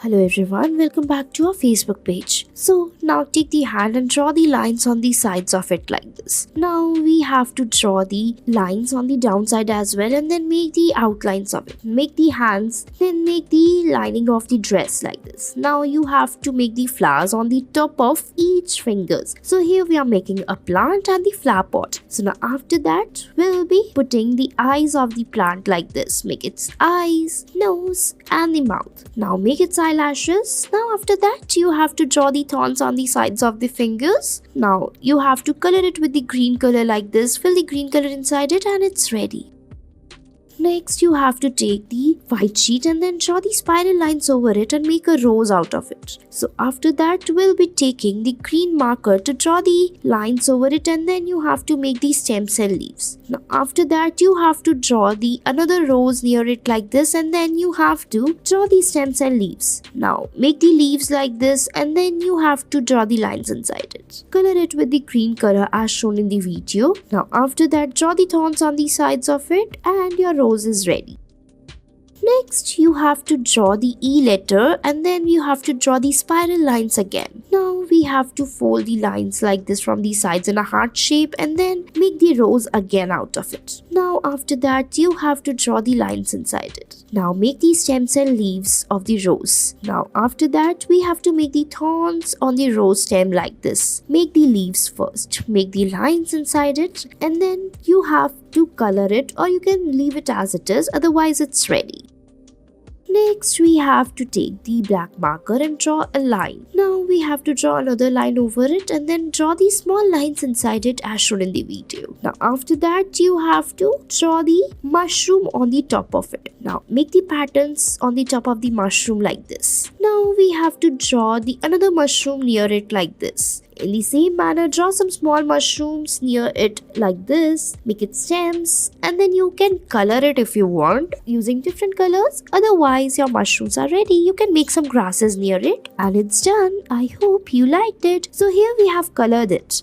Hello everyone, welcome back to our Facebook page. So now take the hand and draw the lines on the sides of it like this. Now we have to draw the lines on the downside as well and then make the outlines of it. Make the hands, then make the lining of the dress like this. Now you have to make the flowers on the top of each fingers. So here we are making a plant and the flower pot. So now after that we'll be putting the eyes of the plant like this. Make its eyes, nose and the mouth. Now make its eyelashes. Now after that you have to draw the thorns on the sides of the fingers. Now you have to color it with the green color like this. Fill the green color inside it and it's ready. Next you have to take the white sheet and then draw the spiral lines over it and make a rose out of it. So after that we'll be taking the green marker to draw the lines over it and then you have to make the stem cell leaves. Now after that you have to draw the another rose near it like this and then you have to draw the stem cell leaves. Now make the leaves like this and then you have to draw the lines inside it. Color it with the green color as shown in the video. Now after that draw the thorns on the sides of it and your rose is ready. Next you have to draw the E letter and then you have to draw the spiral lines again. Now we have to fold the lines like this from the sides in a heart shape and then make the rose again out of it. Now after that you have to draw the lines inside it. Now make the stem cell leaves of the rose. Now after that we have to make the thorns on the rose stem like this. Make the leaves first. Make the lines inside it and then you have to color it or you can leave it as it is, otherwise it's ready. Next we have to take the black marker and draw a line. Now we have to draw another line over it and then draw the small lines inside it as shown in the video. Now after that you have to draw the mushroom on the top of it. Now make the patterns on the top of the mushroom like this. Now we have to draw the another mushroom near it like this. In the same manner, draw some small mushrooms near it like this, make it stems and then you can color it if you want using different colors. Otherwise your mushrooms are ready. You can make some grasses near it and it's done. I hope you liked it. So here we have colored it.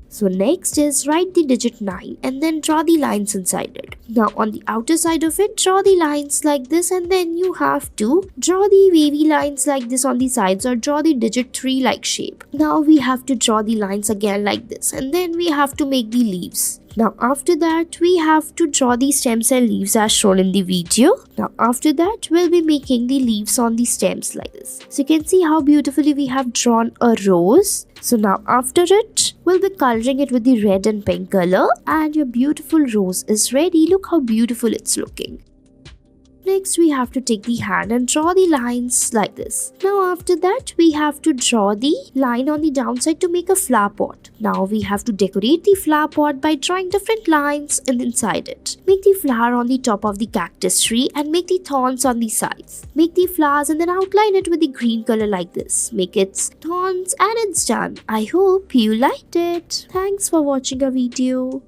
So next is write the digit 9 and then draw the lines inside it. Now on the outer side of it, draw the lines like this and then you have to draw the wavy lines like this on the sides or draw the digit 3 like shape. Now we have to draw the lines again like this and then we have to make the leaves. Now after that we have to draw the stem cell leaves as shown in the video. Now after that we'll be making the leaves on the stems like this. So you can see how beautifully we have drawn a rose. So now after it we'll be coloring it with the red and pink color and your beautiful rose is ready. Look how beautiful it's looking. Next we have to take the hand and draw the lines like this. Now after that we have to draw the line on the downside to make a flower pot. Now we have to decorate the flower pot by drawing different lines inside it. Make the flower on the top of the cactus tree and make the thorns on the sides. Make the flowers and then outline it with the green color like this. Make its thorns and it's done. I hope you liked it. Thanks for watching our video.